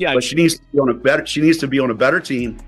Yeah, but she needs to be on a better. She needs to be on a better team.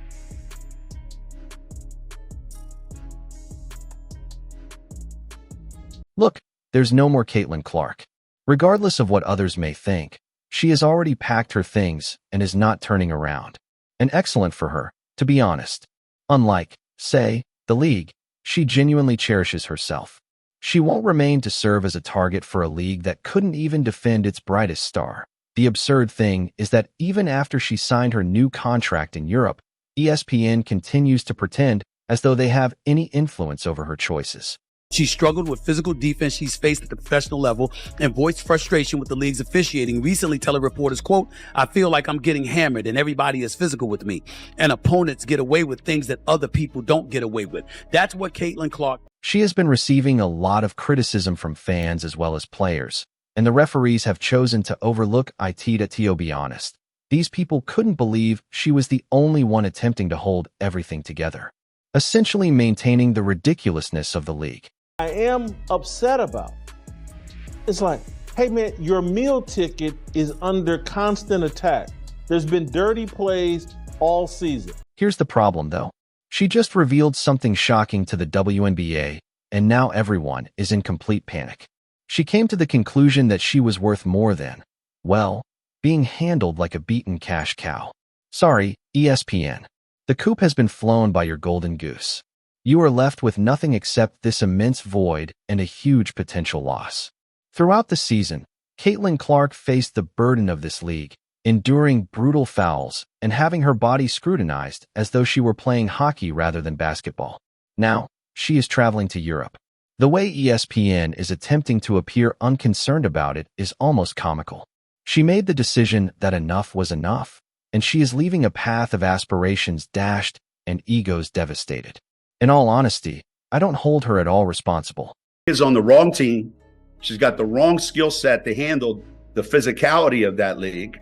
Look, there's no more Caitlin Clark. Regardless of what others may think, she has already packed her things and is not turning around. And excellent for her, to be honest. Unlike, say, the league, she genuinely cherishes herself. She won't remain to serve as a target for a league that couldn't even defend its brightest star. The absurd thing is that even after she signed her new contract in Europe, ESPN continues to pretend as though they have any influence over her choices. She struggled with physical defense she's faced at the professional level and voiced frustration with the league's officiating, recently telling reporters, quote, "I feel like I'm getting hammered and everybody is physical with me, and opponents get away with things that other people don't get away with." That's what Caitlin Clark. She has been receiving a lot of criticism from fans as well as players, and the referees have chosen to overlook it. To be honest, these people couldn't believe she was the only one attempting to hold everything together, essentially maintaining the ridiculousness of the league. I am upset about. It's like, hey man, your meal ticket is under constant attack. There's been dirty plays all season. Here's the problem though. She just revealed something shocking to the WNBA, and now everyone is in complete panic. She came to the conclusion that she was worth more than, well, being handled like a beaten cash cow. Sorry, ESPN. The coop has been flown by your golden goose. You are left with nothing except this immense void and a huge potential loss. Throughout the season, Caitlin Clark faced the burden of this league, enduring brutal fouls and having her body scrutinized as though she were playing hockey rather than basketball. Now, she is traveling to Europe. The way ESPN is attempting to appear unconcerned about it is almost comical. She made the decision that enough was enough, and she is leaving a path of aspirations dashed and egos devastated. In all honesty, I don't hold her at all responsible. Is on the wrong team. She's got the wrong skill set to handle the physicality of that league,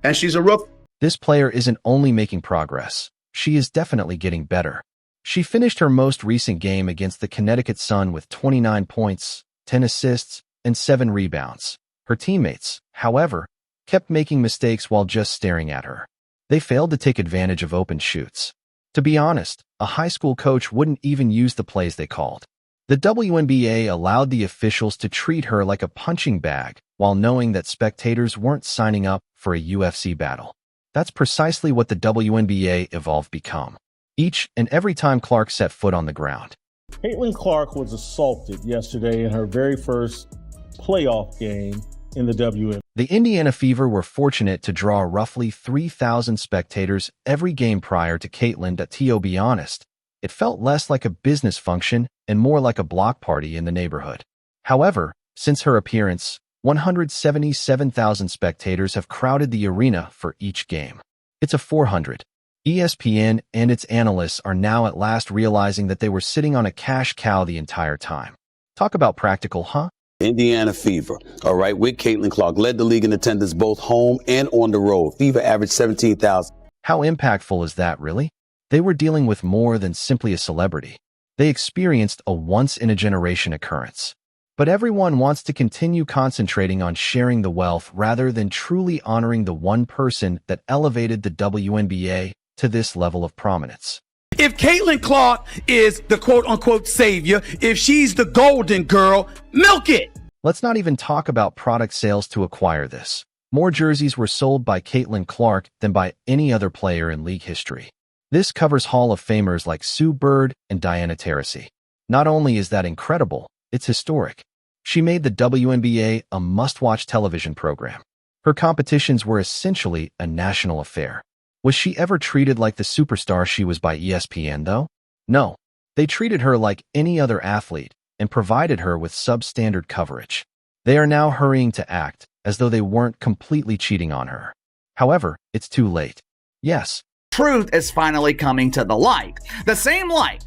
and she's a rookie. This player isn't only making progress, she is definitely getting better. She finished her most recent game against the Connecticut Sun with 29 points, 10 assists, and 7 rebounds. Her teammates, however, kept making mistakes while just staring at her. They failed to take advantage of open shoots. To be honest, a high school coach wouldn't even use the plays they called. The WNBA allowed the officials to treat her like a punching bag while knowing that spectators weren't signing up for a UFC battle. That's precisely what the WNBA evolved become, each and every time Clark set foot on the ground. Caitlin Clark was assaulted yesterday in her very first playoff game in the WNBA. The Indiana Fever were fortunate to draw roughly 3,000 spectators every game prior to Caitlin. To be honest, it felt less like a business function and more like a block party in the neighborhood. However, since her appearance, 177,000 spectators have crowded the arena for each game. It's a 400. ESPN and its analysts are now at last realizing that they were sitting on a cash cow the entire time. Talk about practical, huh? Indiana Fever, all right, with Caitlin Clark, led the league in attendance both home and on the road. Fever averaged 17,000. How impactful is that, really? They were dealing with more than simply a celebrity. They experienced a once-in-a-generation occurrence. But everyone wants to continue concentrating on sharing the wealth rather than truly honoring the one person that elevated the WNBA to this level of prominence. If Caitlin Clark is the quote-unquote savior, if she's the golden girl, milk it! Let's not even talk about product sales to acquire this. More jerseys were sold by Caitlin Clark than by any other player in league history. This covers Hall of Famers like Sue Bird and Diana Taurasi. Not only is that incredible, it's historic. She made the WNBA a must-watch television program. Her competitions were essentially a national affair. Was she ever treated like the superstar she was by ESPN, though? No. They treated her like any other athlete and provided her with substandard coverage. They are now hurrying to act as though they weren't completely cheating on her. However, it's too late. Yes. Truth is finally coming to the light. The same light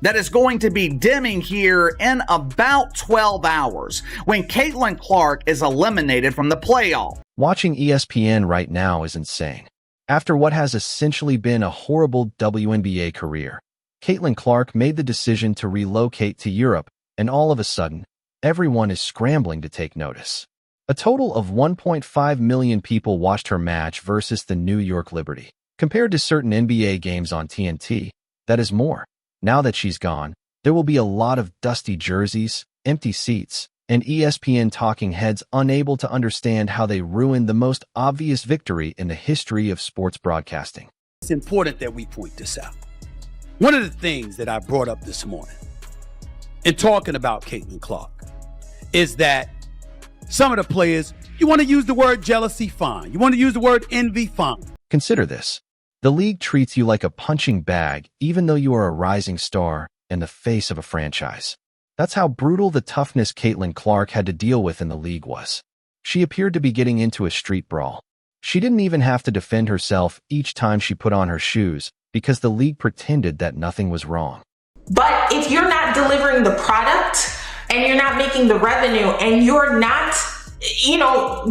that is going to be dimming here in about 12 hours when Caitlin Clark is eliminated from the playoff. Watching ESPN right now is insane. After what has essentially been a horrible WNBA career, Caitlin Clark made the decision to relocate to Europe, and all of a sudden, everyone is scrambling to take notice. A total of 1.5 million people watched her match versus the New York Liberty. Compared to certain NBA games on TNT, that is more. Now that she's gone, there will be a lot of dusty jerseys, empty seats, and ESPN talking heads unable to understand how they ruined the most obvious victory in the history of sports broadcasting. It's important that we point this out. One of the things that I brought up this morning in talking about Caitlin Clark is that some of the players, you want to use the word jealousy, fine. You want to use the word envy, fine. Consider this. The league treats you like a punching bag even though you are a rising star and the face of a franchise. That's how brutal the toughness Caitlin Clark had to deal with in the league was. She appeared to be getting into a street brawl. She didn't even have to defend herself each time she put on her shoes because the league pretended that nothing was wrong. But if you're not delivering the product and you're not making the revenue and you're not,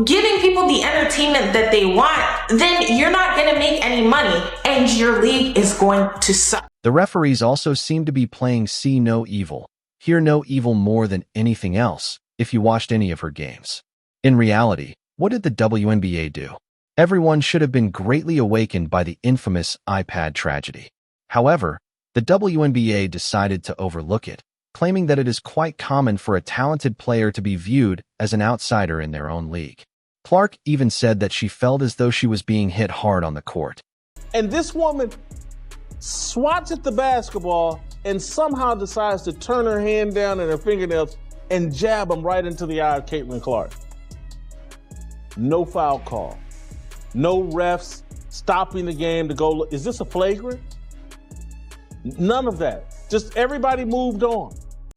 giving people the entertainment that they want, then you're not going to make any money and your league is going to suck. The referees also seem to be playing see no evil, hear no evil more than anything else if you watched any of her games. In reality, what did the WNBA do? Everyone should have been greatly awakened by the infamous iPad tragedy. However, the WNBA decided to overlook it, claiming that it is quite common for a talented player to be viewed as an outsider in their own league. Clark even said that she felt as though she was being hit hard on the court. And this woman swats at the basketball and somehow decides to turn her hand down and her fingernails and jab them right into the eye of Caitlin Clark. No foul call. No refs stopping the game to go, is this a flagrant? None of that. Just everybody moved on.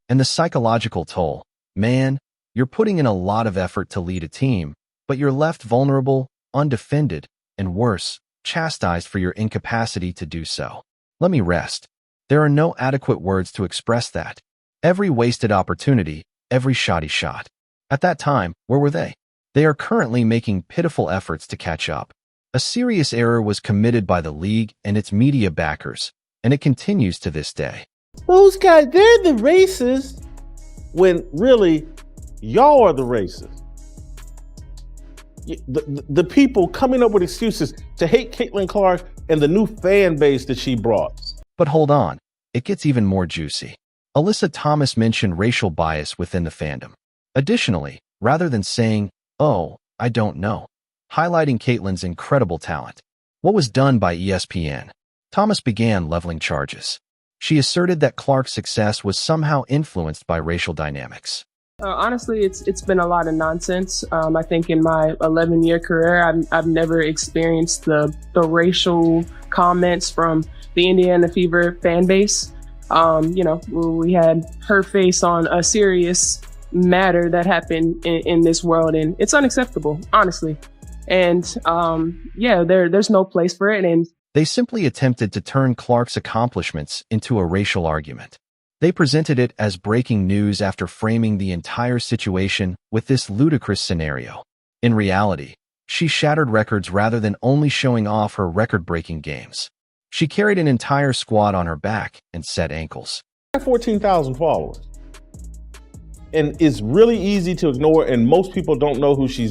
And the psychological toll. Man, you're putting in a lot of effort to lead a team, but you're left vulnerable, undefended, and worse, chastised for your incapacity to do so. Let me rest. There are no adequate words to express that. Every wasted opportunity, every shoddy shot. At that time, where were they? They are currently making pitiful efforts to catch up. A serious error was committed by the league and its media backers, and it continues to this day. Those guys, they're the racists, when really, y'all are the racists. The people coming up with excuses to hate Caitlin Clark and the new fan base that she brought. But hold on, it gets even more juicy. Alyssa Thomas mentioned racial bias within the fandom. Additionally, rather than saying, "Oh, I don't know," highlighting Caitlin's incredible talent. What was done by ESPN? Thomas began leveling charges. She asserted that Clark's success was somehow influenced by racial dynamics. Honestly, it's been a lot of nonsense. I think in my 11-year career, I've never experienced the racial comments from the Indiana Fever fan base. We had her face on a serious matter that happened in this world, and it's unacceptable, honestly. And there's no place for it. And they simply attempted to turn Clark's accomplishments into a racial argument. They presented it as breaking news after framing the entire situation with this ludicrous scenario. In reality, she shattered records rather than only showing off her record-breaking games. She carried an entire squad on her back and set ankles. 14,000 followers. And it's really easy to ignore, and most people don't know who she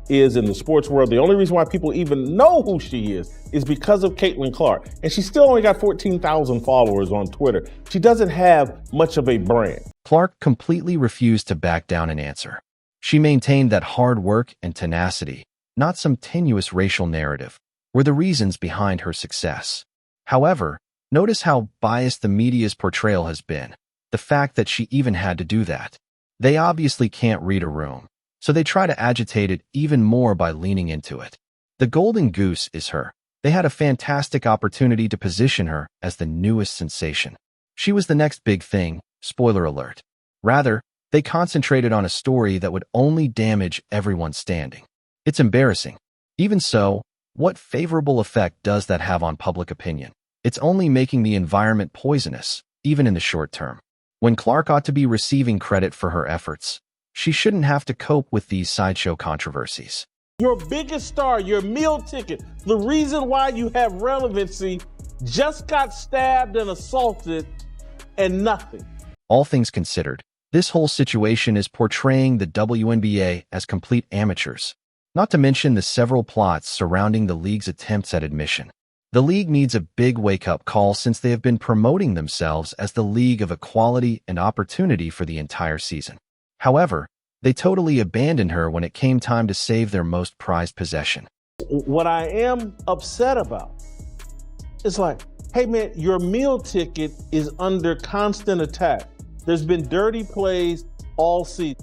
is in the sports world. The only reason why people even know who she is because of Caitlin Clark. And she still only got 14,000 followers on Twitter. She doesn't have much of a brand. Clark completely refused to back down and answer. She maintained that hard work and tenacity, not some tenuous racial narrative, were the reasons behind her success. However, notice how biased the media's portrayal has been. The fact that she even had to do that. They obviously can't read a room, so they try to agitate it even more by leaning into it. The golden goose is her. They had a fantastic opportunity to position her as the newest sensation. She was the next big thing, spoiler alert. Rather, they concentrated on a story that would only damage everyone standing. It's embarrassing. Even so, what favorable effect does that have on public opinion? It's only making the environment poisonous, even in the short term. When Clark ought to be receiving credit for her efforts, she shouldn't have to cope with these sideshow controversies. Your biggest star, your meal ticket, the reason why you have relevancy, just got stabbed and assaulted and nothing. All things considered, This whole situation is portraying the WNBA as complete amateurs, not to mention the several plots surrounding the league's attempts at admission. The league needs a big wake-up call since they have been promoting themselves as the league of equality and opportunity for the entire season. However, they totally abandoned her when it came time to save their most prized possession. What I am upset about is like, hey man, your meal ticket is under constant attack. There's been dirty plays all season.